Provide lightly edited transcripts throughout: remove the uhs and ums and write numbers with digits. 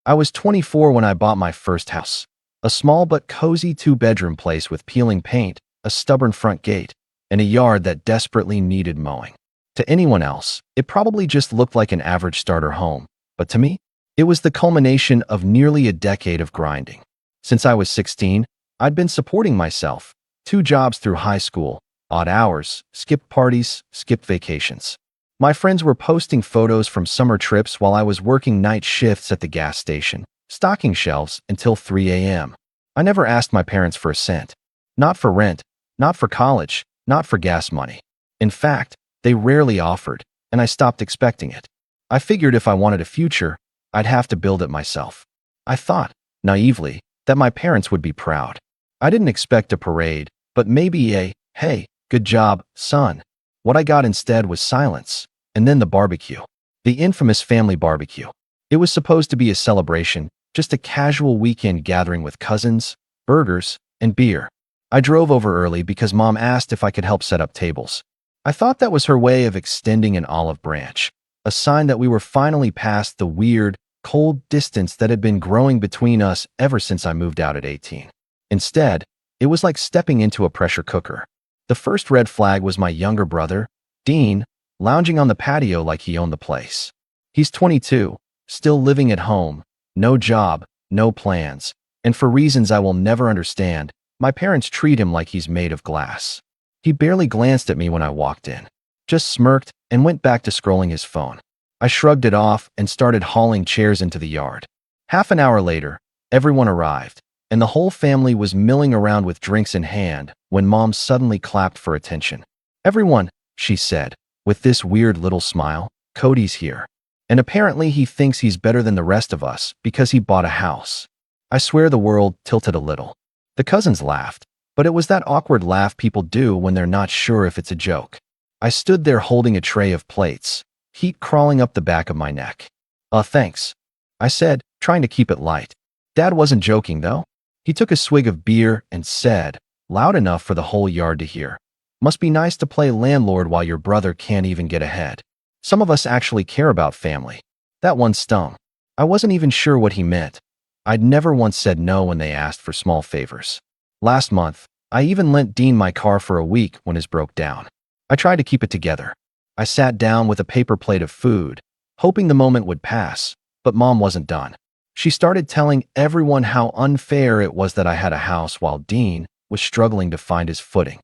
I was 24 when I bought my first house. A small but cozy two-bedroom place with peeling paint, a stubborn front gate, and a yard that desperately needed mowing. To anyone else, it probably just looked like an average starter home, but to me, it was the culmination of nearly a decade of grinding. Since I was 16, I'd been supporting myself, 2 jobs through high school, odd hours, skipped parties, skipped vacations. My friends were posting photos from summer trips while I was working night shifts at the gas station, stocking shelves until 3 a.m. I never asked my parents for a cent. Not for rent, not for college, not for gas money. In fact, they rarely offered, and I stopped expecting it. I figured if I wanted a future, I'd have to build it myself. I thought, naively, that my parents would be proud. I didn't expect a parade, but maybe a, "Hey, good job, son." What I got instead was silence, and then the barbecue. The infamous family barbecue. It was supposed to be a celebration, just a casual weekend gathering with cousins, burgers, and beer. I drove over early because Mom asked if I could help set up tables. I thought that was her way of extending an olive branch, a sign that we were finally past the weird, cold distance that had been growing between us ever since I moved out at 18. Instead, it was like stepping into a pressure cooker. The first red flag was my younger brother, Dean, lounging on the patio like he owned the place. He's 22, still living at home, no job, no plans, and for reasons I will never understand, my parents treat him like he's made of glass. He barely glanced at me when I walked in, just smirked and went back to scrolling his phone. I shrugged it off and started hauling chairs into the yard. Half an hour later, everyone arrived, and the whole family was milling around with drinks in hand when Mom suddenly clapped for attention. "Everyone," she said, with this weird little smile, "Cody's here. And apparently he thinks he's better than the rest of us because he bought a house." I swear the world tilted a little. The cousins laughed, but it was that awkward laugh people do when they're not sure if it's a joke. I stood there holding a tray of plates, heat crawling up the back of my neck. Thanks," I said, trying to keep it light. Dad wasn't joking, though. He took a swig of beer and said, loud enough for the whole yard to hear, "Must be nice to play landlord while your brother can't even get ahead. Some of us actually care about family." That one stung. I wasn't even sure what he meant. I'd never once said no when they asked for small favors. Last month, I even lent Dean my car for a week when his broke down. I tried to keep it together. I sat down with a paper plate of food, hoping the moment would pass, but Mom wasn't done. She started telling everyone how unfair it was that I had a house while Dean was struggling to find his footing.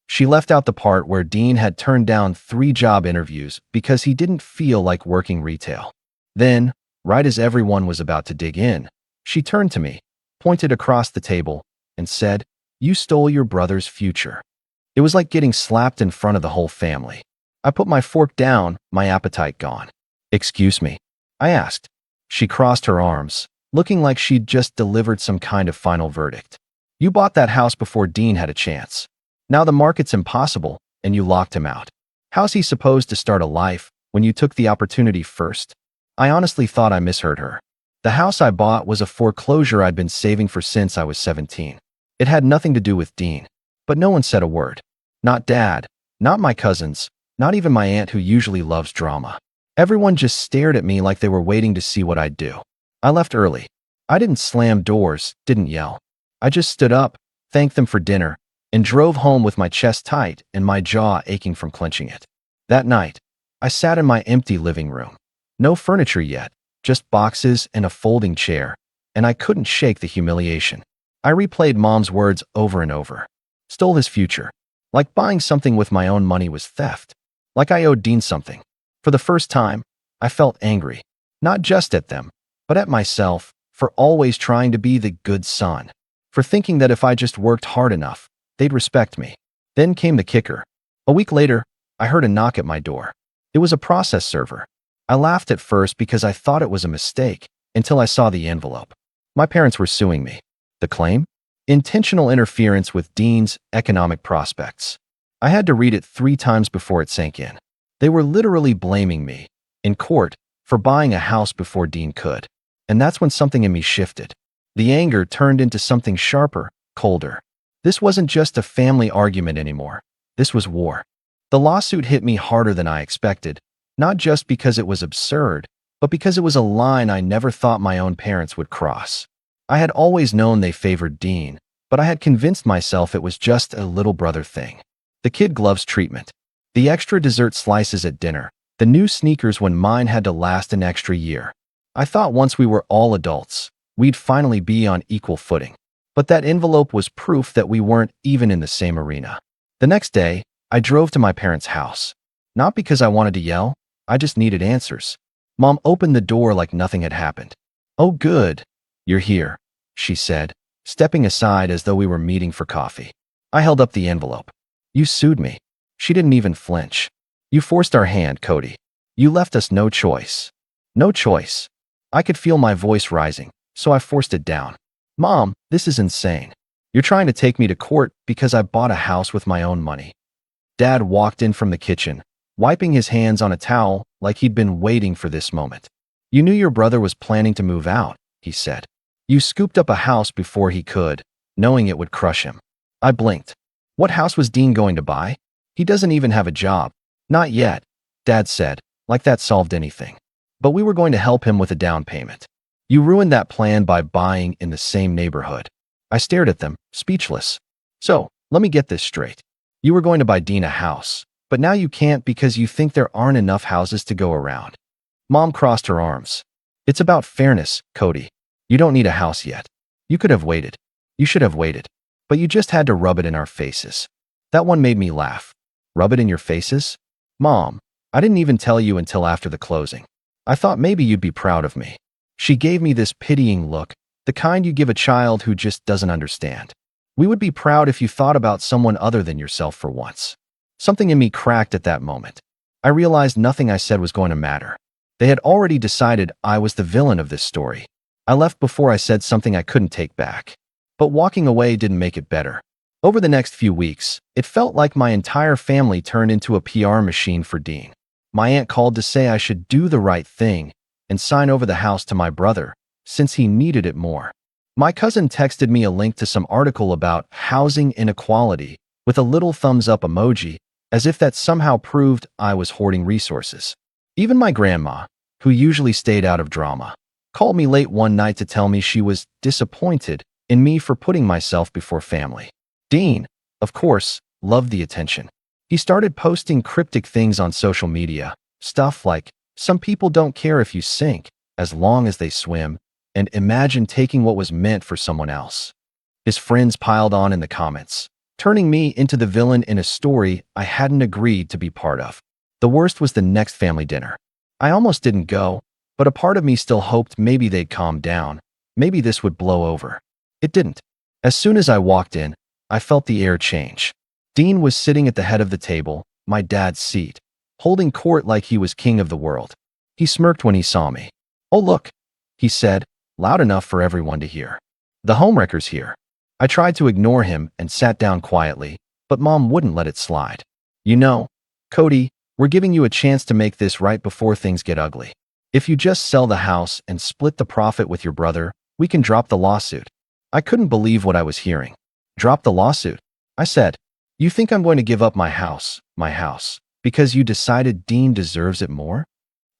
She left out the part where Dean had turned down 3 job interviews because he didn't feel like working retail. Then, right as everyone was about to dig in, she turned to me, pointed across the table, and said, "You stole your brother's future." It was like getting slapped in front of the whole family. I put my fork down, my appetite gone. "Excuse me?" I asked. She crossed her arms, looking like she'd just delivered some kind of final verdict. "You bought that house before Dean had a chance. Now the market's impossible, and you locked him out. How's he supposed to start a life when you took the opportunity first?" I honestly thought I misheard her. The house I bought was a foreclosure I'd been saving for since I was 17. It had nothing to do with Dean, but no one said a word. Not Dad, not my cousins, not even my aunt who usually loves drama. Everyone just stared at me like they were waiting to see what I'd do. I left early. I didn't slam doors, didn't yell. I just stood up, thanked them for dinner, and drove home with my chest tight and my jaw aching from clenching it. That night, I sat in my empty living room. No furniture yet, just boxes and a folding chair, and I couldn't shake the humiliation. I replayed Mom's words over and over. Stole his future. Like buying something with my own money was theft. Like I owed Dean something. For the first time, I felt angry, not just at them, but at myself for always trying to be the good son, for thinking that if I just worked hard enough, they'd respect me. Then came the kicker. A week later, I heard a knock at my door. It was a process server. I laughed at first because I thought it was a mistake, until I saw the envelope. My parents were suing me. The claim? Intentional interference with Dean's economic prospects. I had to read it 3 times before it sank in. They were literally blaming me, in court, for buying a house before Dean could. And that's when something in me shifted. The anger turned into something sharper, colder. This wasn't just a family argument anymore. This was war. The lawsuit hit me harder than I expected, not just because it was absurd, but because it was a line I never thought my own parents would cross. I had always known they favored Dean, but I had convinced myself it was just a little brother thing. The kid gloves treatment, the extra dessert slices at dinner, the new sneakers when mine had to last an extra year. I thought once we were all adults, we'd finally be on equal footing. But that envelope was proof that we weren't even in the same arena. The next day, I drove to my parents' house. Not because I wanted to yell, I just needed answers. Mom opened the door like nothing had happened. "Oh, good. You're here," she said, stepping aside as though we were meeting for coffee. I held up the envelope. "You sued me." She didn't even flinch. "You forced our hand, Cody. You left us no choice." No choice. I could feel my voice rising, so I forced it down. "Mom, this is insane. You're trying to take me to court because I bought a house with my own money." Dad walked in from the kitchen, wiping his hands on a towel like he'd been waiting for this moment. "You knew your brother was planning to move out," he said. "You scooped up a house before he could, knowing it would crush him." I blinked. What house was Dean going to buy? He doesn't even have a job. "Not yet," Dad said, like that solved anything. "But we were going to help him with a down payment. You ruined that plan by buying in the same neighborhood." I stared at them, speechless. "So, let me get this straight. You were going to buy Dean a house, but now you can't because you think there aren't enough houses to go around." Mom crossed her arms. "It's about fairness, Cody. You don't need a house yet. You could have waited. You should have waited. But you just had to rub it in our faces." That one made me laugh. "Rub it in your faces?" "Mom, I didn't even tell you until after the closing. I thought maybe you'd be proud of me." She gave me this pitying look, the kind you give a child who just doesn't understand. "We would be proud if you thought about someone other than yourself for once." Something in me cracked at that moment. I realized nothing I said was going to matter. They had already decided I was the villain of this story. I left before I said something I couldn't take back. But walking away didn't make it better. Over the next few weeks, it felt like my entire family turned into a PR machine for Dean. My aunt called to say I should do the right thing and sign over the house to my brother, since he needed it more. My cousin texted me a link to some article about housing inequality with a little thumbs up emoji, as if that somehow proved I was hoarding resources. Even my grandma, who usually stayed out of drama, called me late one night to tell me she was disappointed in me for putting myself before family. Dean, of course, loved the attention. He started posting cryptic things on social media, stuff like, "Some people don't care if you sink, as long as they swim," and "Imagine taking what was meant for someone else." His friends piled on in the comments, turning me into the villain in a story I hadn't agreed to be part of. The worst was the next family dinner. I almost didn't go, but a part of me still hoped maybe they'd calm down, maybe this would blow over. It didn't. As soon as I walked in, I felt the air change. Dean was sitting at the head of the table, my dad's seat, holding court like he was king of the world. He smirked when he saw me. "Oh, look," he said, loud enough for everyone to hear. "The homewrecker's here." I tried to ignore him and sat down quietly, but Mom wouldn't let it slide. "You know, Cody, we're giving you a chance to make this right before things get ugly. If you just sell the house and split the profit with your brother, we can drop the lawsuit." I couldn't believe what I was hearing. "Drop the lawsuit?" I said. "You think I'm going to give up my house, because you decided Dean deserves it more?"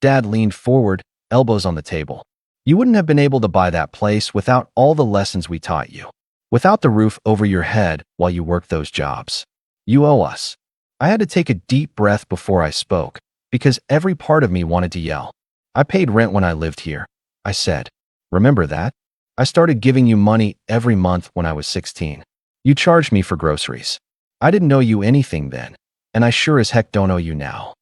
Dad leaned forward, elbows on the table. "You wouldn't have been able to buy that place without all the lessons we taught you, without the roof over your head while you worked those jobs. You owe us." I had to take a deep breath before I spoke, because every part of me wanted to yell. "I paid rent when I lived here," I said. "Remember that? I started giving you money every month when I was 16. You charged me for groceries. I didn't owe you anything then, and I sure as heck don't owe you now."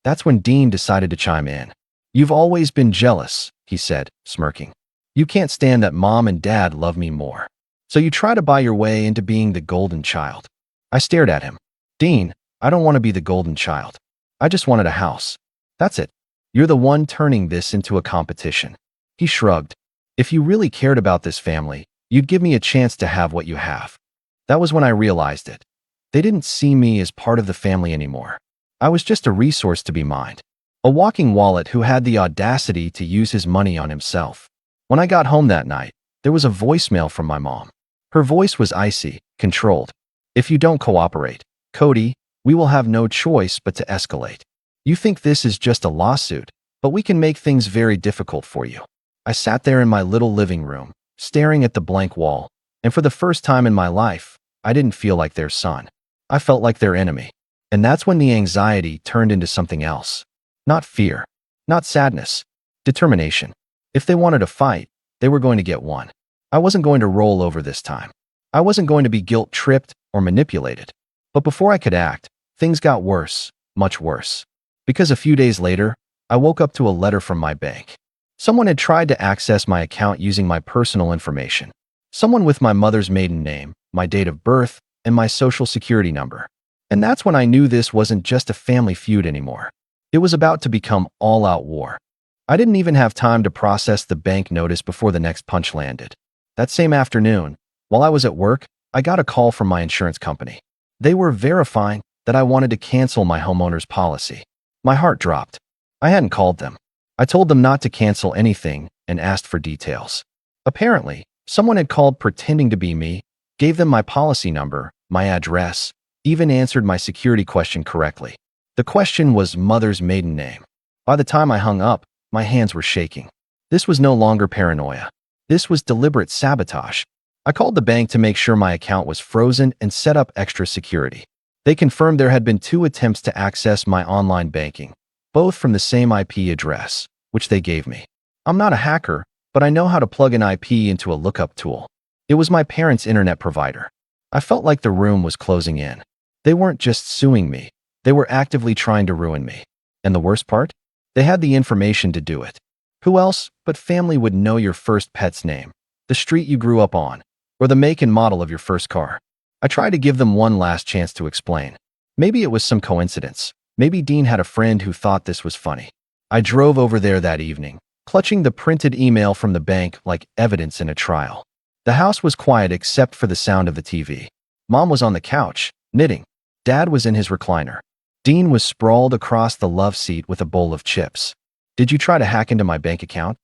That's when Dean decided to chime in. "You've always been jealous," he said, smirking. "You can't stand that Mom and Dad love me more. So you try to buy your way into being the golden child." I stared at him. "Dean, I don't want to be the golden child. I just wanted a house. That's it. You're the one turning this into a competition." He shrugged. "If you really cared about this family, you'd give me a chance to have what you have." That was when I realized it. They didn't see me as part of the family anymore. I was just a resource to be mined. A walking wallet who had the audacity to use his money on himself. When I got home that night, there was a voicemail from my mom. Her voice was icy, controlled. "If you don't cooperate, Cody, we will have no choice but to escalate. You think this is just a lawsuit, but we can make things very difficult for you. I sat there in my little living room, staring at the blank wall, and for the first time in my life, I didn't feel like their son. I felt like their enemy. And that's when the anxiety turned into something else. Not fear, not sadness, determination. If they wanted a fight, they were going to get one. I wasn't going to roll over this time. I wasn't going to be guilt-tripped or manipulated. But before I could act, things got worse, much worse. Because a few days later, I woke up to a letter from my bank. Someone had tried to access my account using my personal information. Someone with my mother's maiden name, my date of birth, and my social security number. And that's when I knew this wasn't just a family feud anymore. It was about to become all-out war. I didn't even have time to process the bank notice before the next punch landed. That same afternoon, while I was at work, I got a call from my insurance company. They were verifying that I wanted to cancel my homeowner's policy. My heart dropped. I hadn't called them. I told them not to cancel anything and asked for details. Apparently, someone had called pretending to be me, gave them my policy number, my address, even answered my security question correctly. The question was mother's maiden name. By the time I hung up, my hands were shaking. This was no longer paranoia. This was deliberate sabotage. I called the bank to make sure my account was frozen and set up extra security. They confirmed there had been 2 attempts to access my online banking, both from the same IP address, which they gave me. I'm not a hacker, but I know how to plug an IP into a lookup tool. It was my parents' internet provider. I felt like the room was closing in. They weren't just suing me. They were actively trying to ruin me. And the worst part? They had the information to do it. Who else but family would know your first pet's name, the street you grew up on, or the make and model of your first car? I tried to give them one last chance to explain. Maybe it was some coincidence. Maybe Dean had a friend who thought this was funny. I drove over there that evening, clutching the printed email from the bank like evidence in a trial. The house was quiet except for the sound of the TV. Mom was on the couch, knitting. Dad was in his recliner. Dean was sprawled across the love seat with a bowl of chips. "Did you try to hack into my bank account?"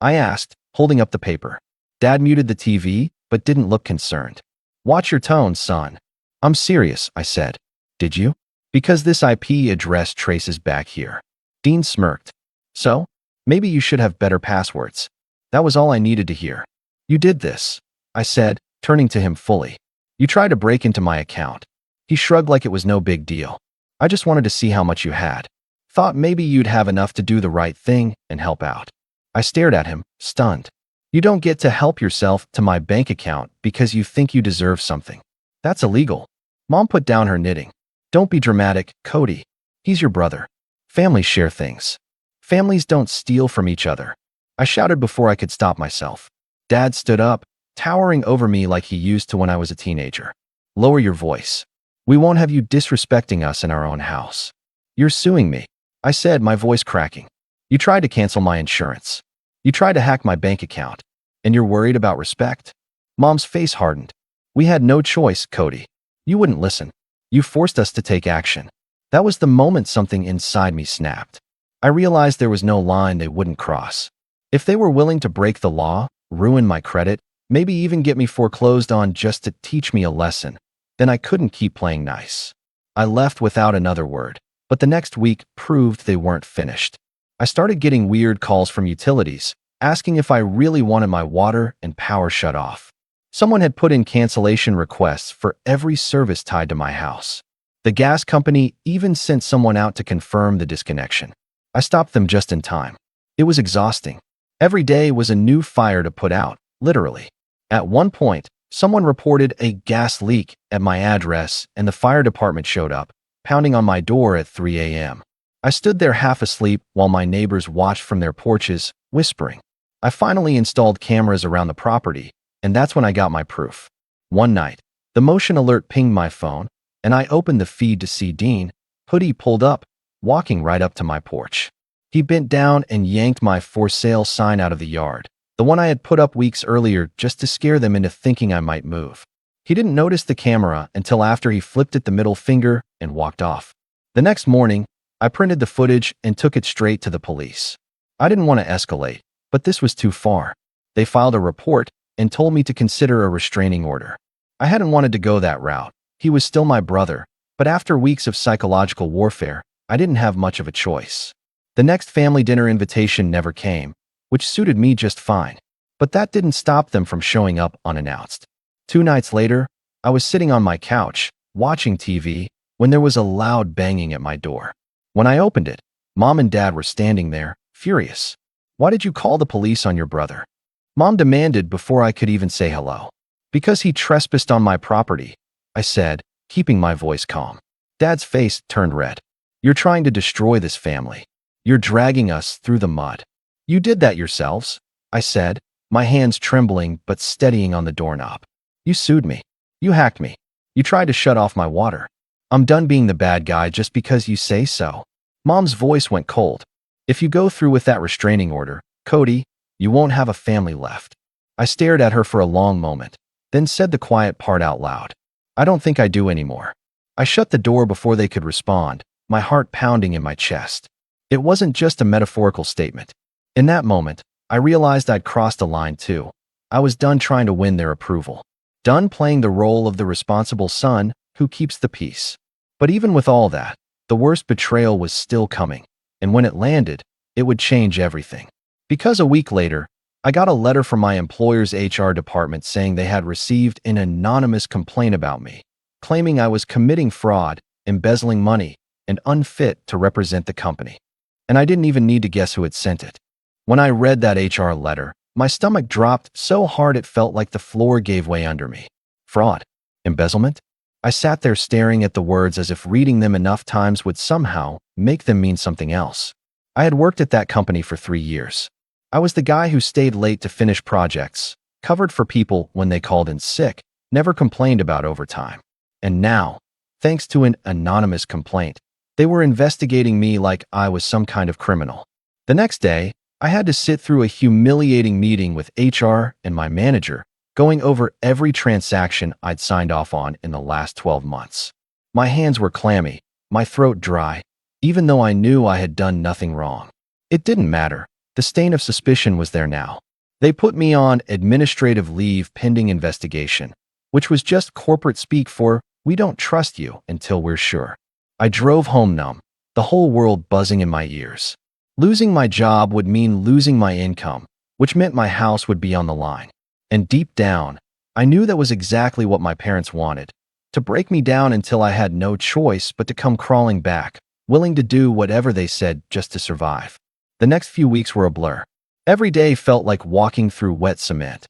I asked, holding up the paper. Dad muted the TV, but didn't look concerned. "Watch your tone, son." "I'm serious," I said. "Did you?" "Because this IP address traces back here." Dean smirked. "So? Maybe you should have better passwords." That was all I needed to hear. "You did this," I said, turning to him fully. "You tried to break into my account." He shrugged like it was no big deal. "I just wanted to see how much you had. Thought maybe you'd have enough to do the right thing and help out." I stared at him, stunned. "You don't get to help yourself to my bank account because you think you deserve something. That's illegal." Mom put down her knitting. "Don't be dramatic, Cody. He's your brother. Families share things. Families don't steal from each other." I shouted before I could stop myself. Dad stood up, towering over me like he used to when I was a teenager. "Lower your voice. We won't have you disrespecting us in our own house." "You're suing me," I said, my voice cracking. "You tried to cancel my insurance. You tried to hack my bank account. And you're worried about respect?" Mom's face hardened. "We had no choice, Cody. You wouldn't listen. You forced us to take action." That was the moment something inside me snapped. I realized there was no line they wouldn't cross. If they were willing to break the law, ruin my credit, maybe even get me foreclosed on just to teach me a lesson, then I couldn't keep playing nice. I left without another word, but the next week proved they weren't finished. I started getting weird calls from utilities, asking if I really wanted my water and power shut off. Someone had put in cancellation requests for every service tied to my house. The gas company even sent someone out to confirm the disconnection. I stopped them just in time. It was exhausting. Every day was a new fire to put out, literally. At one point, someone reported a gas leak at my address and the fire department showed up, pounding on my door at 3 a.m. I stood there half asleep while my neighbors watched from their porches, whispering. I finally installed cameras around the property, and that's when I got my proof. One night, the motion alert pinged my phone, and I opened the feed to see Dean, hoodie pulled up, walking right up to my porch. He bent down and yanked my for sale sign out of the yard, the one I had put up weeks earlier just to scare them into thinking I might move. He didn't notice the camera until after he flipped it the middle finger and walked off. The next morning, I printed the footage and took it straight to the police. I didn't want to escalate, but this was too far. They filed a report and told me to consider a restraining order. I hadn't wanted to go that route. He was still my brother, but after weeks of psychological warfare, I didn't have much of a choice. The next family dinner invitation never came, which suited me just fine. But that didn't stop them from showing up unannounced. 2 nights later, I was sitting on my couch, watching TV, when there was a loud banging at my door. When I opened it, Mom and Dad were standing there, furious. "Why did you call the police on your brother?" Mom demanded before I could even say hello. "Because he trespassed on my property," I said, keeping my voice calm. Dad's face turned red. "You're trying to destroy this family. You're dragging us through the mud." "You did that yourselves," I said, my hands trembling but steadying on the doorknob. "You sued me. You hacked me. You tried to shut off my water. I'm done being the bad guy just because you say so." Mom's voice went cold. "If you go through with that restraining order, Cody, you won't have a family left." I stared at her for a long moment, then said the quiet part out loud. "I don't think I do anymore." I shut the door before they could respond, my heart pounding in my chest. It wasn't just a metaphorical statement. In that moment, I realized I'd crossed a line too. I was done trying to win their approval. Done playing the role of the responsible son who keeps the peace. But even with all that, the worst betrayal was still coming, and when it landed, it would change everything. Because a week later, I got a letter from my employer's HR department saying they had received an anonymous complaint about me, claiming I was committing fraud, embezzling money, and unfit to represent the company. And I didn't even need to guess who had sent it. When I read that HR letter, my stomach dropped so hard it felt like the floor gave way under me. Fraud? Embezzlement? I sat there staring at the words as if reading them enough times would somehow make them mean something else. I had worked at that company for 3 years. I was the guy who stayed late to finish projects, covered for people when they called in sick, never complained about overtime. And now, thanks to an anonymous complaint, they were investigating me like I was some kind of criminal. The next day, I had to sit through a humiliating meeting with HR and my manager, going over every transaction I'd signed off on in the last 12 months. My hands were clammy, my throat dry, even though I knew I had done nothing wrong. It didn't matter. The stain of suspicion was there now. They put me on administrative leave pending investigation, which was just corporate speak for "we don't trust you until we're sure." I drove home numb, the whole world buzzing in my ears. Losing my job would mean losing my income, which meant my house would be on the line. And deep down, I knew that was exactly what my parents wanted, to break me down until I had no choice but to come crawling back, willing to do whatever they said just to survive. The next few weeks were a blur. Every day felt like walking through wet cement.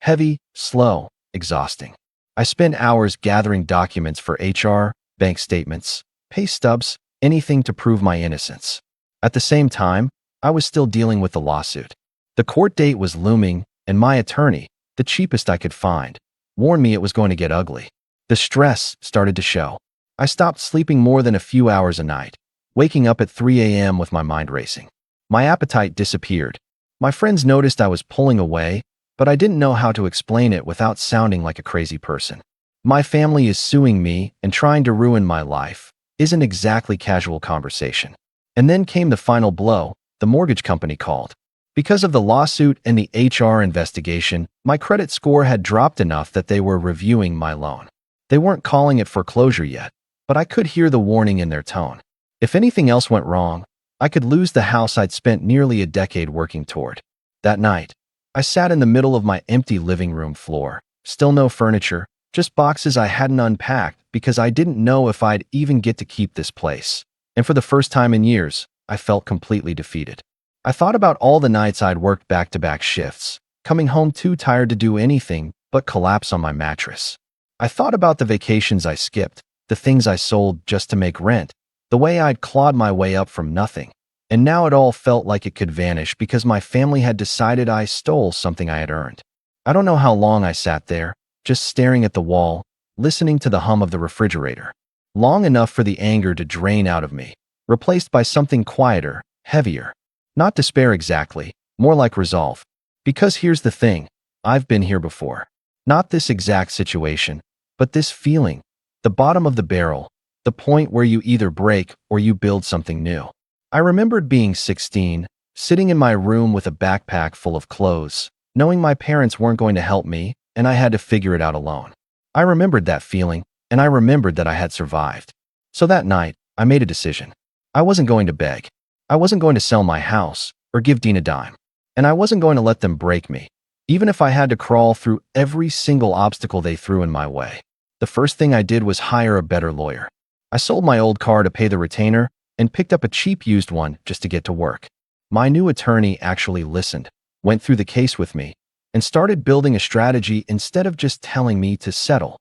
Heavy, slow, exhausting. I spent hours gathering documents for HR, bank statements, pay stubs, anything to prove my innocence. At the same time, I was still dealing with the lawsuit. The court date was looming, and my attorney, the cheapest I could find, warned me it was going to get ugly. The stress started to show. I stopped sleeping more than a few hours a night, waking up at 3 a.m. with my mind racing. My appetite disappeared. My friends noticed I was pulling away, but I didn't know how to explain it without sounding like a crazy person. "My family is suing me and trying to ruin my life" isn't exactly casual conversation. And then came the final blow. The mortgage company called. Because of the lawsuit and the HR investigation, my credit score had dropped enough that they were reviewing my loan. They weren't calling it foreclosure yet, but I could hear the warning in their tone. If anything else went wrong, I could lose the house I'd spent nearly a decade working toward. That night, I sat in the middle of my empty living room floor. Still no furniture, just boxes I hadn't unpacked because I didn't know if I'd even get to keep this place. And for the first time in years, I felt completely defeated. I thought about all the nights I'd worked back-to-back shifts, coming home too tired to do anything but collapse on my mattress. I thought about the vacations I skipped, the things I sold just to make rent, the way I'd clawed my way up from nothing. And now it all felt like it could vanish because my family had decided I stole something I had earned. I don't know how long I sat there, just staring at the wall, listening to the hum of the refrigerator. Long enough for the anger to drain out of me, replaced by something quieter, heavier. Not despair exactly, more like resolve. Because here's the thing, I've been here before. Not this exact situation, but this feeling. The bottom of the barrel, the point where you either break or you build something new. I remembered being 16, sitting in my room with a backpack full of clothes, knowing my parents weren't going to help me, and I had to figure it out alone. I remembered that feeling, and I remembered that I had survived. So that night, I made a decision. I wasn't going to beg. I wasn't going to sell my house or give Dean a dime. And I wasn't going to let them break me, even if I had to crawl through every single obstacle they threw in my way. The first thing I did was hire a better lawyer. I sold my old car to pay the retainer and picked up a cheap used one just to get to work. My new attorney actually listened, went through the case with me, and started building a strategy instead of just telling me to settle.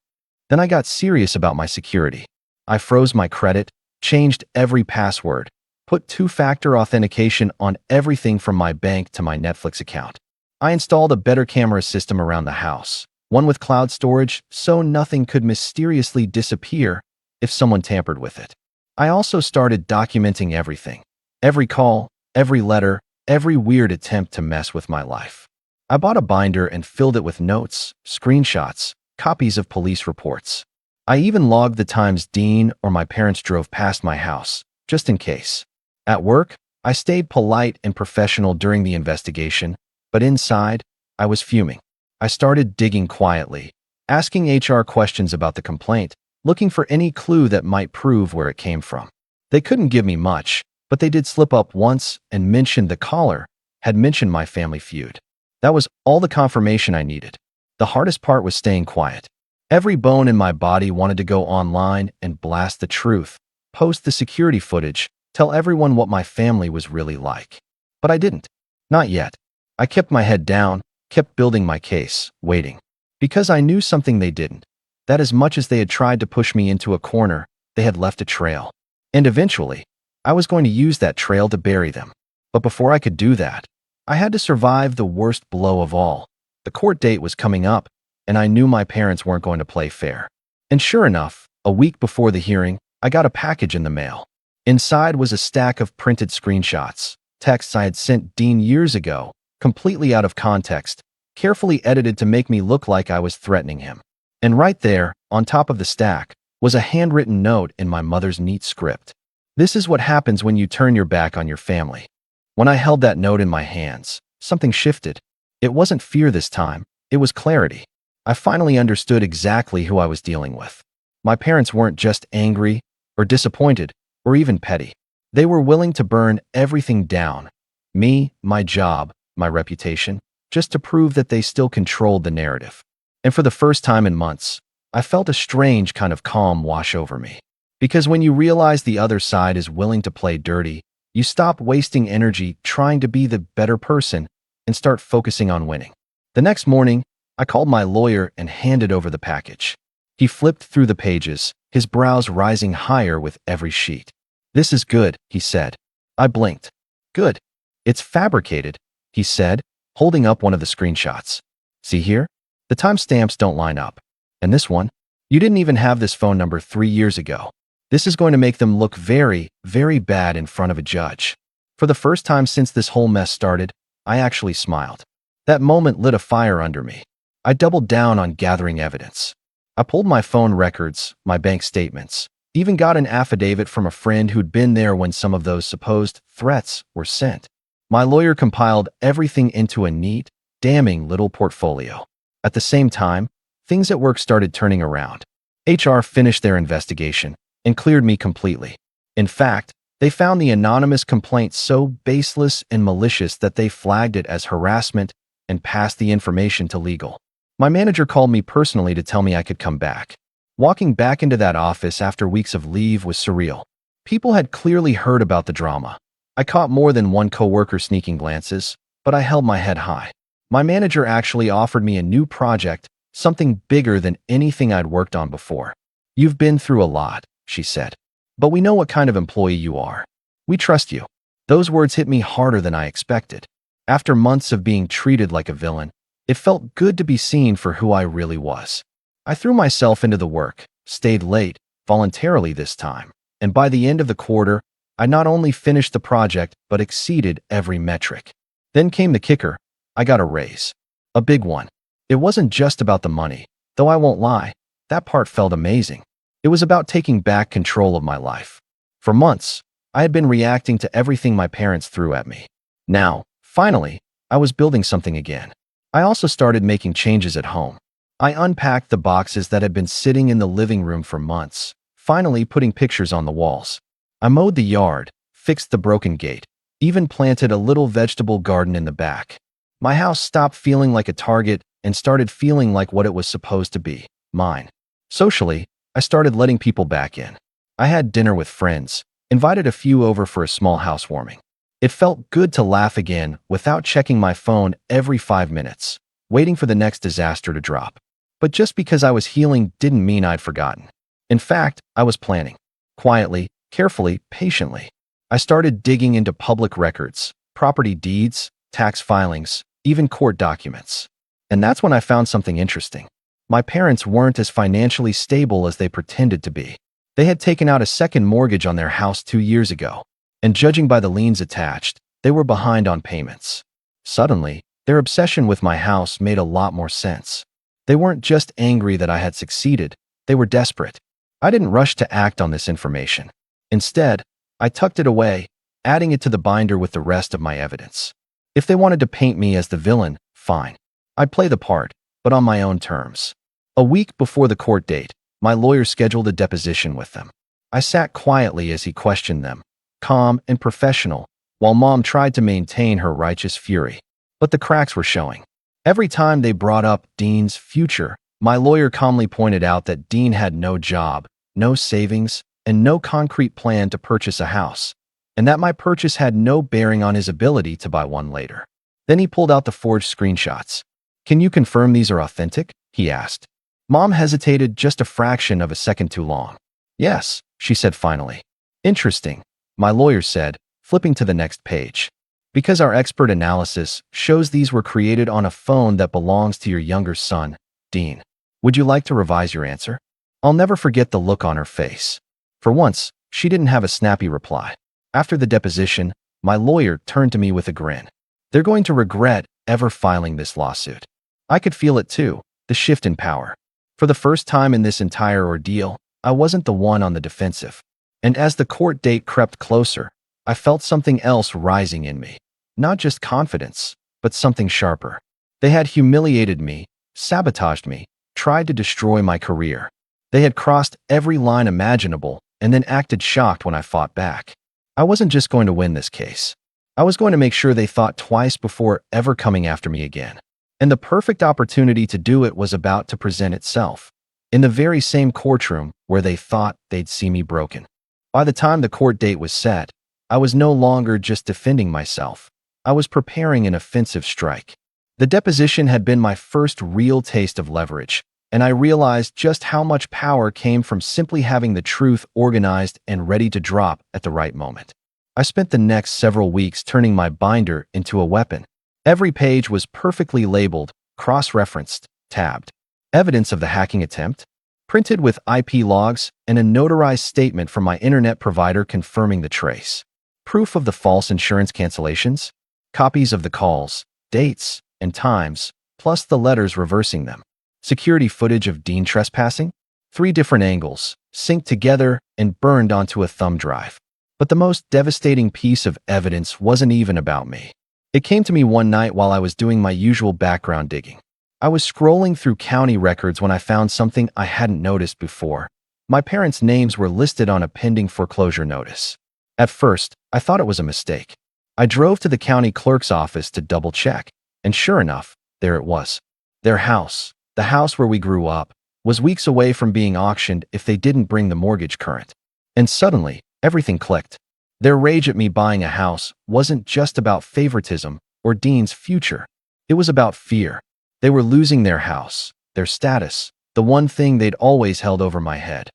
Then I got serious about my security. I froze my credit, changed every password, put two-factor authentication on everything from my bank to my Netflix account. I installed a better camera system around the house, one with cloud storage so nothing could mysteriously disappear if someone tampered with it. I also started documenting everything, every call, every letter, every weird attempt to mess with my life. I bought a binder and filled it with notes, screenshots, copies of police reports. I even logged the times Dean or my parents drove past my house, just in case. At work, I stayed polite and professional during the investigation, but inside, I was fuming. I started digging quietly, asking HR questions about the complaint, looking for any clue that might prove where it came from. They couldn't give me much, but they did slip up once and mentioned the caller had mentioned my family feud. That was all the confirmation I needed. The hardest part was staying quiet. Every bone in my body wanted to go online and blast the truth, post the security footage, tell everyone what my family was really like. But I didn't. Not yet. I kept my head down, kept building my case, waiting. Because I knew something they didn't. That as much as they had tried to push me into a corner, they had left a trail. And eventually, I was going to use that trail to bury them. But before I could do that, I had to survive the worst blow of all. The court date was coming up, and I knew my parents weren't going to play fair. And sure enough, a week before the hearing, I got a package in the mail. Inside was a stack of printed screenshots, texts I had sent Dean years ago, completely out of context, carefully edited to make me look like I was threatening him. And right there, on top of the stack, was a handwritten note in my mother's neat script. This is what happens when you turn your back on your family. When I held that note in my hands, something shifted. It wasn't fear this time, it was clarity. I finally understood exactly who I was dealing with. My parents weren't just angry or disappointed or even petty. They were willing to burn everything down, me, my job, my reputation, just to prove that they still controlled the narrative. And for the first time in months, I felt a strange kind of calm wash over me. Because when you realize the other side is willing to play dirty, you stop wasting energy trying to be the better person and start focusing on winning. The next morning, I called my lawyer and handed over the package. He flipped through the pages, his brows rising higher with every sheet. "This is good," he said. I blinked. "Good. It's fabricated," he said, holding up one of the screenshots. "See here? The timestamps don't line up. And this one? You didn't even have this phone number 3 years ago. This is going to make them look very, very bad in front of a judge." For the first time since this whole mess started, I actually smiled. That moment lit a fire under me. I doubled down on gathering evidence. I pulled my phone records, my bank statements, even got an affidavit from a friend who'd been there when some of those supposed threats were sent. My lawyer compiled everything into a neat, damning little portfolio. At the same time, things at work started turning around. HR finished their investigation and cleared me completely. In fact, they found the anonymous complaint so baseless and malicious that they flagged it as harassment and passed the information to legal. My manager called me personally to tell me I could come back. Walking back into that office after weeks of leave was surreal. People had clearly heard about the drama. I caught more than one coworker sneaking glances, but I held my head high. My manager actually offered me a new project, something bigger than anything I'd worked on before. "You've been through a lot," she said. "But we know what kind of employee you are. We trust you." Those words hit me harder than I expected. After months of being treated like a villain, it felt good to be seen for who I really was. I threw myself into the work, stayed late, voluntarily this time, and by the end of the quarter, I not only finished the project but exceeded every metric. Then came the kicker. I got a raise. A big one. It wasn't just about the money, though I won't lie, that part felt amazing. It was about taking back control of my life. For months, I had been reacting to everything my parents threw at me. Now, finally, I was building something again. I also started making changes at home. I unpacked the boxes that had been sitting in the living room for months, finally putting pictures on the walls. I mowed the yard, fixed the broken gate, even planted a little vegetable garden in the back. My house stopped feeling like a target and started feeling like what it was supposed to be, mine. Socially, I started letting people back in. I had dinner with friends, invited a few over for a small housewarming. It felt good to laugh again without checking my phone every 5 minutes, waiting for the next disaster to drop. But just because I was healing didn't mean I'd forgotten. In fact, I was planning. Quietly, carefully, patiently. I started digging into public records, property deeds, tax filings, even court documents. And that's when I found something interesting. My parents weren't as financially stable as they pretended to be. They had taken out a second mortgage on their house 2 years ago, and judging by the liens attached, they were behind on payments. Suddenly, their obsession with my house made a lot more sense. They weren't just angry that I had succeeded, they were desperate. I didn't rush to act on this information. Instead, I tucked it away, adding it to the binder with the rest of my evidence. If they wanted to paint me as the villain, fine. I'd play the part, but on my own terms. A week before the court date, my lawyer scheduled a deposition with them. I sat quietly as he questioned them, calm and professional, while Mom tried to maintain her righteous fury. But the cracks were showing. Every time they brought up Dean's future, my lawyer calmly pointed out that Dean had no job, no savings, and no concrete plan to purchase a house, and that my purchase had no bearing on his ability to buy one later. Then he pulled out the forged screenshots. "Can you confirm these are authentic?" he asked. Mom hesitated just a fraction of a second too long. "Yes," she said finally. "Interesting," my lawyer said, flipping to the next page. "Because our expert analysis shows these were created on a phone that belongs to your younger son, Dean. Would you like to revise your answer?" I'll never forget the look on her face. For once, she didn't have a snappy reply. After the deposition, my lawyer turned to me with a grin. "They're going to regret ever filing this lawsuit." I could feel it too, the shift in power. For the first time in this entire ordeal, I wasn't the one on the defensive. And as the court date crept closer, I felt something else rising in me. Not just confidence, but something sharper. They had humiliated me, sabotaged me, tried to destroy my career. They had crossed every line imaginable and then acted shocked when I fought back. I wasn't just going to win this case. I was going to make sure they thought twice before ever coming after me again. And the perfect opportunity to do it was about to present itself, in the very same courtroom where they thought they'd see me broken. By the time the court date was set, I was no longer just defending myself. I was preparing an offensive strike. The deposition had been my first real taste of leverage, and I realized just how much power came from simply having the truth organized and ready to drop at the right moment. I spent the next several weeks turning my binder into a weapon. Every page was perfectly labeled, cross-referenced, tabbed. Evidence of the hacking attempt, printed with IP logs and a notarized statement from my internet provider confirming the trace. Proof of the false insurance cancellations, copies of the calls, dates, and times, plus the letters reversing them. Security footage of Dean trespassing, 3 different angles, synced together and burned onto a thumb drive. But the most devastating piece of evidence wasn't even about me. It came to me one night while I was doing my usual background digging. I was scrolling through county records when I found something I hadn't noticed before. My parents' names were listed on a pending foreclosure notice. At first, I thought it was a mistake. I drove to the county clerk's office to double check, and sure enough, there it was. Their house, the house where we grew up, was weeks away from being auctioned if they didn't bring the mortgage current. And suddenly, everything clicked. Their rage at me buying a house wasn't just about favoritism or Dean's future. It was about fear. They were losing their house, their status, the one thing they'd always held over my head.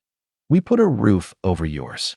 "We put a roof over yours."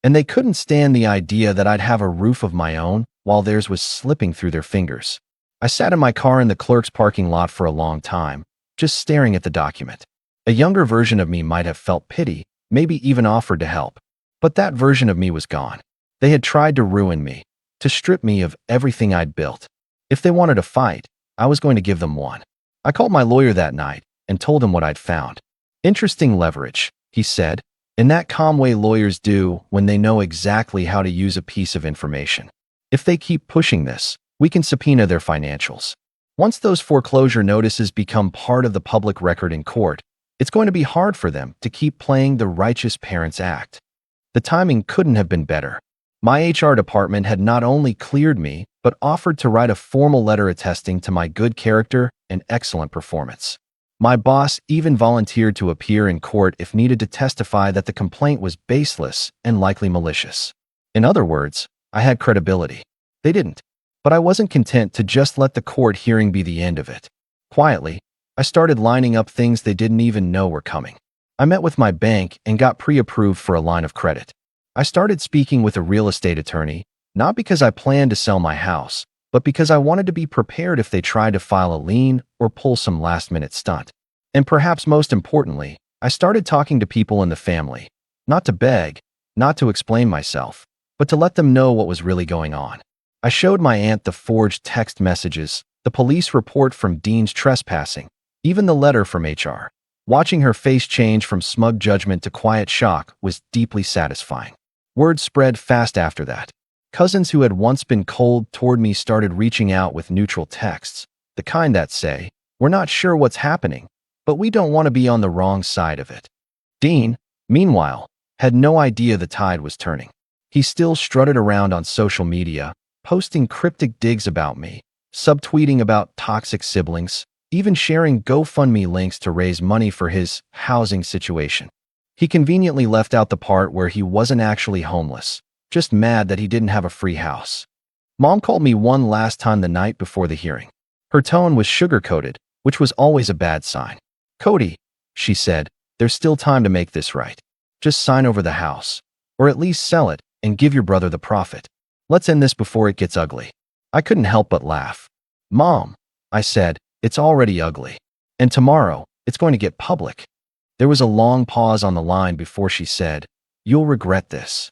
And they couldn't stand the idea that I'd have a roof of my own while theirs was slipping through their fingers. I sat in my car in the clerk's parking lot for a long time, just staring at the document. A younger version of me might have felt pity, maybe even offered to help. But that version of me was gone. They had tried to ruin me, to strip me of everything I'd built. If they wanted a fight, I was going to give them one. I called my lawyer that night and told him what I'd found. "Interesting leverage," he said, in that calm way lawyers do when they know exactly how to use a piece of information. "If they keep pushing this, we can subpoena their financials. Once those foreclosure notices become part of the public record in court, it's going to be hard for them to keep playing the righteous parents act." The timing couldn't have been better. My HR department had not only cleared me, but offered to write a formal letter attesting to my good character and excellent performance. My boss even volunteered to appear in court if needed to testify that the complaint was baseless and likely malicious. In other words, I had credibility. They didn't. But I wasn't content to just let the court hearing be the end of it. Quietly, I started lining up things they didn't even know were coming. I met with my bank and got pre-approved for a line of credit. I started speaking with a real estate attorney, not because I planned to sell my house, but because I wanted to be prepared if they tried to file a lien or pull some last-minute stunt. And perhaps most importantly, I started talking to people in the family, not to beg, not to explain myself, but to let them know what was really going on. I showed my aunt the forged text messages, the police report from Dean's trespassing, even the letter from HR. Watching her face change from smug judgment to quiet shock was deeply satisfying. Word spread fast after that. Cousins who had once been cold toward me started reaching out with neutral texts, the kind that say, "We're not sure what's happening, but we don't want to be on the wrong side of it." Dean, meanwhile, had no idea the tide was turning. He still strutted around on social media, posting cryptic digs about me, subtweeting about toxic siblings, even sharing GoFundMe links to raise money for his housing situation. He conveniently left out the part where he wasn't actually homeless, just mad that he didn't have a free house. Mom called me one last time the night before the hearing. Her tone was sugar-coated, which was always a bad sign. "Cody," she said, "there's still time to make this right. Just sign over the house, or at least sell it and give your brother the profit. Let's end this before it gets ugly." I couldn't help but laugh. "Mom," I said, "it's already ugly. And tomorrow, it's going to get public." There was a long pause on the line before she said, "You'll regret this."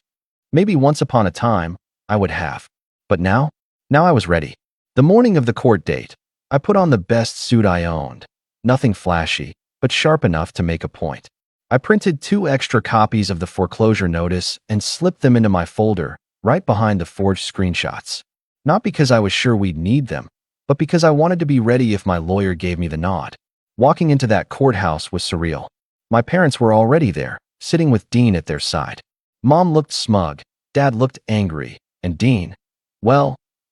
Maybe once upon a time, I would have. But now I was ready. The morning of the court date, I put on the best suit I owned. Nothing flashy, but sharp enough to make a point. I printed 2 extra copies of the foreclosure notice and slipped them into my folder, right behind the forged screenshots. Not because I was sure we'd need them, but because I wanted to be ready if my lawyer gave me the nod. Walking into that courthouse was surreal. My parents were already there, sitting with Dean at their side. Mom looked smug, Dad looked angry, and Dean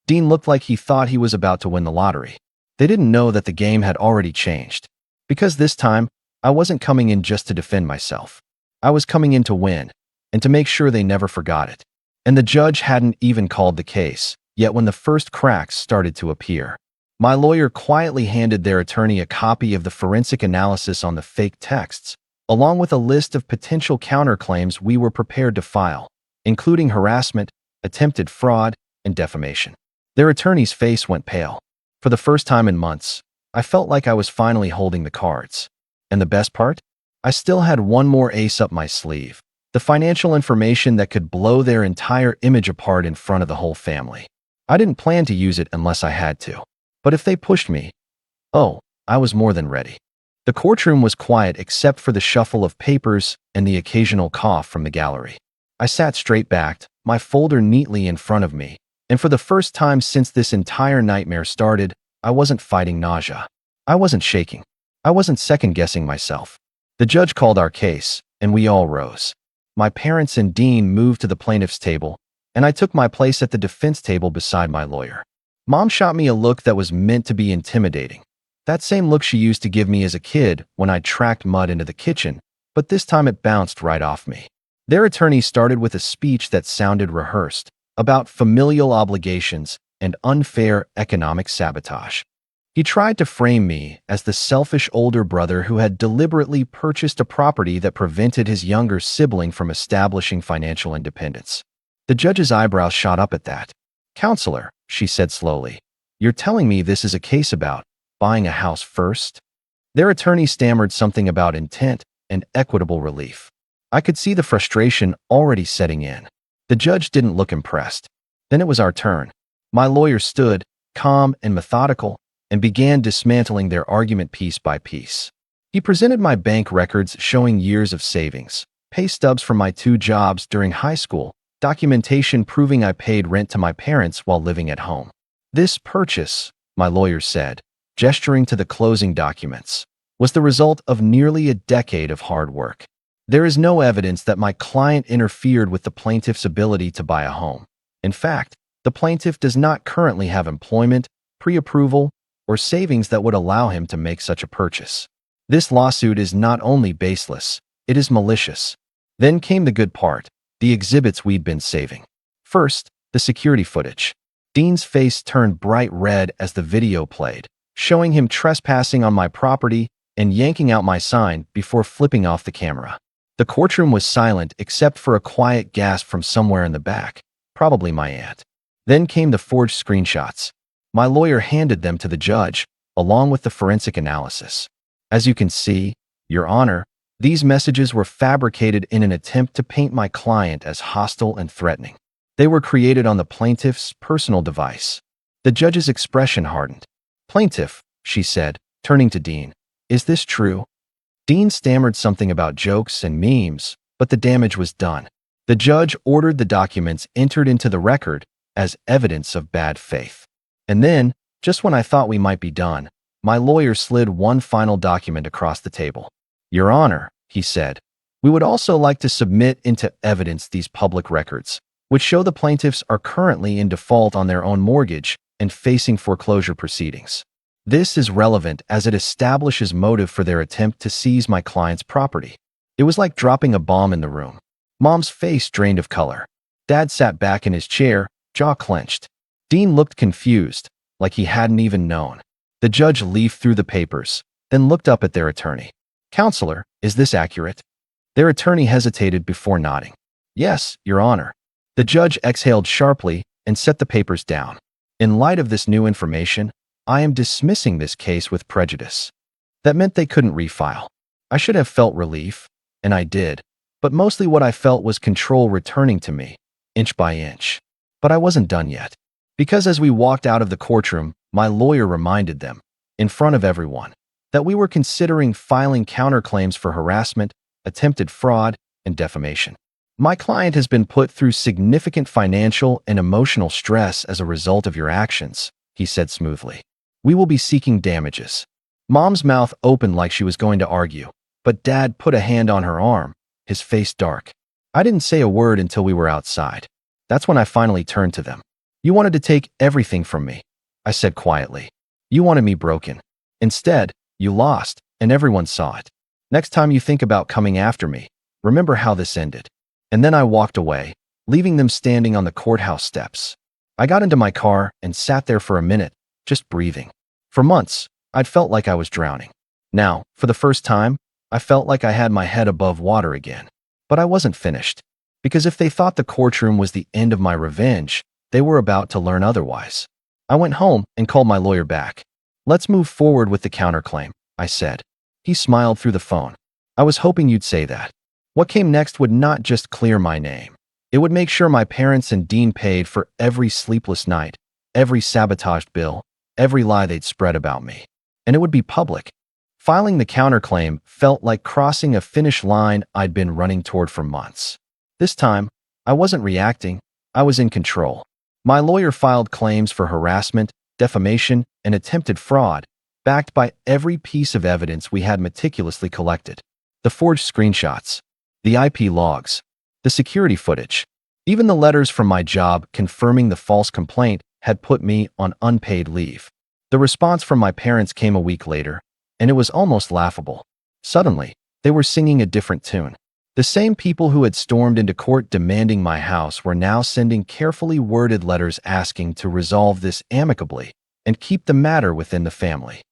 looked like he thought he was about to win the lottery. They didn't know that the game had already changed. Because this time, I wasn't coming in just to defend myself. I was coming in to win, and to make sure they never forgot it. And the judge hadn't even called the case, yet when the first cracks started to appear, my lawyer quietly handed their attorney a copy of the forensic analysis on the fake texts, along with a list of potential counterclaims we were prepared to file, including harassment, attempted fraud, and defamation. Their attorney's face went pale. For the first time in months, I felt like I was finally holding the cards. And the best part? I still had one more ace up my sleeve, the financial information that could blow their entire image apart in front of the whole family. I didn't plan to use it unless I had to. But if they pushed me, I was more than ready. The courtroom was quiet except for the shuffle of papers and the occasional cough from the gallery. I sat straight-backed, my folder neatly in front of me, and for the first time since this entire nightmare started, I wasn't fighting nausea. I wasn't shaking. I wasn't second-guessing myself. The judge called our case, and we all rose. My parents and Dean moved to the plaintiff's table, and I took my place at the defense table beside my lawyer. Mom shot me a look that was meant to be intimidating. That same look she used to give me as a kid when I tracked mud into the kitchen, but this time it bounced right off me. Their attorney started with a speech that sounded rehearsed, about familial obligations and unfair economic sabotage. He tried to frame me as the selfish older brother who had deliberately purchased a property that prevented his younger sibling from establishing financial independence. The judge's eyebrows shot up at that. "Counselor," she said slowly, "you're telling me this is a case about buying a house first?" Their attorney stammered something about intent and equitable relief. I could see the frustration already setting in. The judge didn't look impressed. Then it was our turn. My lawyer stood, calm and methodical, and began dismantling their argument piece by piece. He presented my bank records showing years of savings, pay stubs from my 2 jobs during high school, documentation proving I paid rent to my parents while living at home. "This purchase," my lawyer said, gesturing to the closing documents, "was the result of nearly a decade of hard work. There is no evidence that my client interfered with the plaintiff's ability to buy a home. In fact, the plaintiff does not currently have employment, pre-approval, or savings that would allow him to make such a purchase. This lawsuit is not only baseless, it is malicious. Then came the good part, the exhibits we'd been saving. First, the security footage. Dean's face turned bright red as the video played, showing him trespassing on my property and yanking out my sign before flipping off the camera. The courtroom was silent except for a quiet gasp from somewhere in the back, probably my aunt. Then came the forged screenshots. My lawyer handed them to the judge, along with the forensic analysis. As you can see, Your Honor, these messages were fabricated in an attempt to paint my client as hostile and threatening. They were created on the plaintiff's personal device. The judge's expression hardened. "Plaintiff," she said, turning to Dean, "is this true?" Dean stammered something about jokes and memes, but the damage was done. The judge ordered the documents entered into the record as evidence of bad faith. And then, just when I thought we might be done, my lawyer slid one final document across the table. "Your Honor," he said, "we would also like to submit into evidence these public records, which show the plaintiffs are currently in default on their own mortgage and facing foreclosure proceedings. This is relevant as it establishes motive for their attempt to seize my client's property." It was like dropping a bomb in the room. Mom's face drained of color. Dad sat back in his chair, jaw clenched. Dean looked confused, like he hadn't even known. The judge leafed through the papers, then looked up at their attorney. "Counselor, is this accurate?" Their attorney hesitated before nodding. "Yes, Your Honor." The judge exhaled sharply and set the papers down. "In light of this new information, I am dismissing this case with prejudice." That meant they couldn't refile. I should have felt relief, and I did, but mostly what I felt was control returning to me, inch by inch. But I wasn't done yet. Because as we walked out of the courtroom, my lawyer reminded them, in front of everyone, that we were considering filing counterclaims for harassment, attempted fraud, and defamation. "My client has been put through significant financial and emotional stress as a result of your actions," he said smoothly. "We will be seeking damages." Mom's mouth opened like she was going to argue, but Dad put a hand on her arm, his face dark. I didn't say a word until we were outside. That's when I finally turned to them. "You wanted to take everything from me," I said quietly. "You wanted me broken. Instead, you lost, and everyone saw it. Next time you think about coming after me, remember how this ended." And then I walked away, leaving them standing on the courthouse steps. I got into my car and sat there for a minute, just breathing. For months, I'd felt like I was drowning. Now, for the first time, I felt like I had my head above water again. But I wasn't finished. Because if they thought the courtroom was the end of my revenge, they were about to learn otherwise. I went home and called my lawyer back. "Let's move forward with the counterclaim," I said. He smiled through the phone. "I was hoping you'd say that." What came next would not just clear my name. It would make sure my parents and Dean paid for every sleepless night, every sabotaged bill, every lie they'd spread about me. And it would be public. Filing the counterclaim felt like crossing a finish line I'd been running toward for months. This time, I wasn't reacting, I was in control. My lawyer filed claims for harassment, defamation, and attempted fraud, backed by every piece of evidence we had meticulously collected. The forged screenshots, the IP logs, the security footage, even the letters from my job confirming the false complaint had put me on unpaid leave. The response from my parents came a week later, and it was almost laughable. Suddenly, they were singing a different tune. The same people who had stormed into court demanding my house were now sending carefully worded letters asking to resolve this amicably and keep the matter within the family.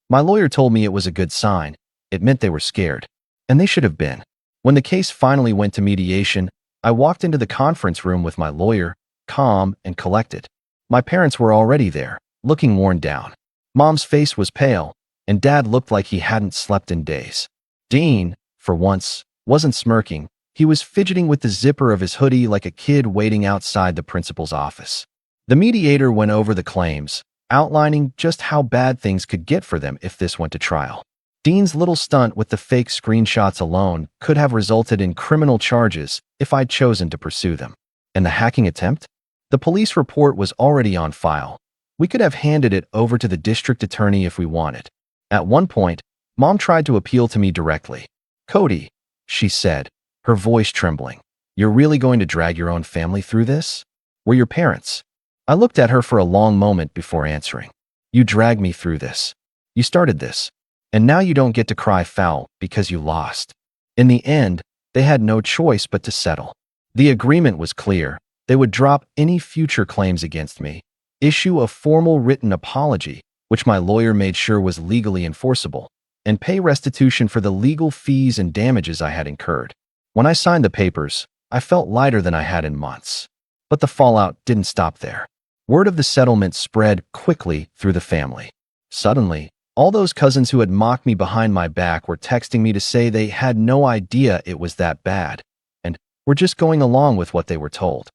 My lawyer told me it was a good sign. It meant they were scared. And they should have been. When the case finally went to mediation, I walked into the conference room with my lawyer, calm and collected. My parents were already there, looking worn down. Mom's face was pale, and Dad looked like he hadn't slept in days. Dean, for once, wasn't smirking. He was fidgeting with the zipper of his hoodie like a kid waiting outside the principal's office. The mediator went over the claims, outlining just how bad things could get for them if this went to trial. Dean's little stunt with the fake screenshots alone could have resulted in criminal charges if I'd chosen to pursue them. And the hacking attempt? The police report was already on file. We could have handed it over to the district attorney if we wanted. At one point, Mom tried to appeal to me directly. "Cody," she said, her voice trembling, "you're really going to drag your own family through this?" were your parents. I looked at her for a long moment before answering. You dragged me through this. You started this. And now you don't get to cry foul because you lost. In the end, they had no choice but to settle. The agreement was clear. They would drop any future claims against me, issue a formal written apology, which my lawyer made sure was legally enforceable, and pay restitution for the legal fees and damages I had incurred. When I signed the papers, I felt lighter than I had in months. But the fallout didn't stop there. Word of the settlement spread quickly through the family. Suddenly, all those cousins who had mocked me behind my back were texting me to say they had no idea it was that bad, and were just going along with what they were told.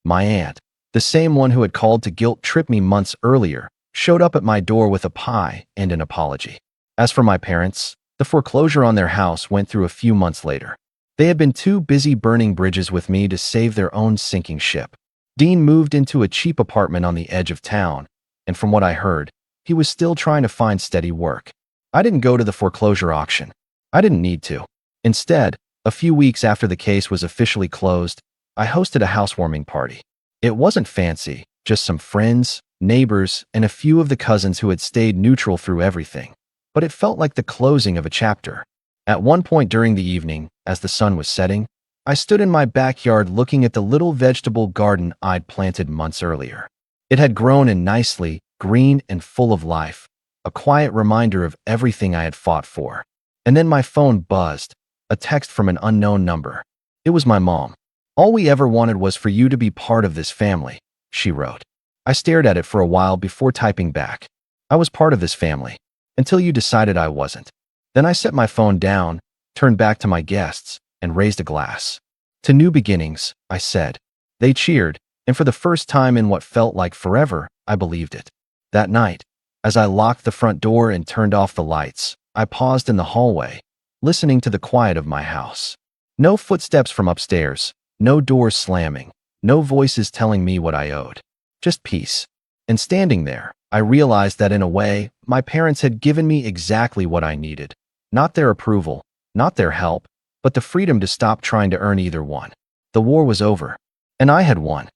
My aunt, the same one who had called to guilt-trip me months earlier, showed up at my door with a pie and an apology. As for my parents, the foreclosure on their house went through a few months later. They had been too busy burning bridges with me to save their own sinking ship. Dean moved into a cheap apartment on the edge of town, and from what I heard, he was still trying to find steady work. I didn't go to the foreclosure auction. I didn't need to. Instead, a few weeks after the case was officially closed, I hosted a housewarming party. It wasn't fancy, just some friends, neighbors, and a few of the cousins who had stayed neutral through everything. But it felt like the closing of a chapter. At one point during the evening, as the sun was setting, I stood in my backyard looking at the little vegetable garden I'd planted months earlier. It had grown in nicely, green and full of life, a quiet reminder of everything I had fought for. And then my phone buzzed, a text from an unknown number. It was my mom. All we ever wanted was for you to be part of this family, she wrote. I stared at it for a while before typing back. I was part of this family, until you decided I wasn't. Then I set my phone down, turned back to my guests, and raised a glass. To new beginnings, I said. They cheered, and for the first time in what felt like forever, I believed it. That night, as I locked the front door and turned off the lights, I paused in the hallway, listening to the quiet of my house. No footsteps from upstairs, no doors slamming, no voices telling me what I owed. Just peace. And standing there, I realized that in a way, my parents had given me exactly what I needed. Not their approval, not their help, but the freedom to stop trying to earn either one. The war was over, and I had won.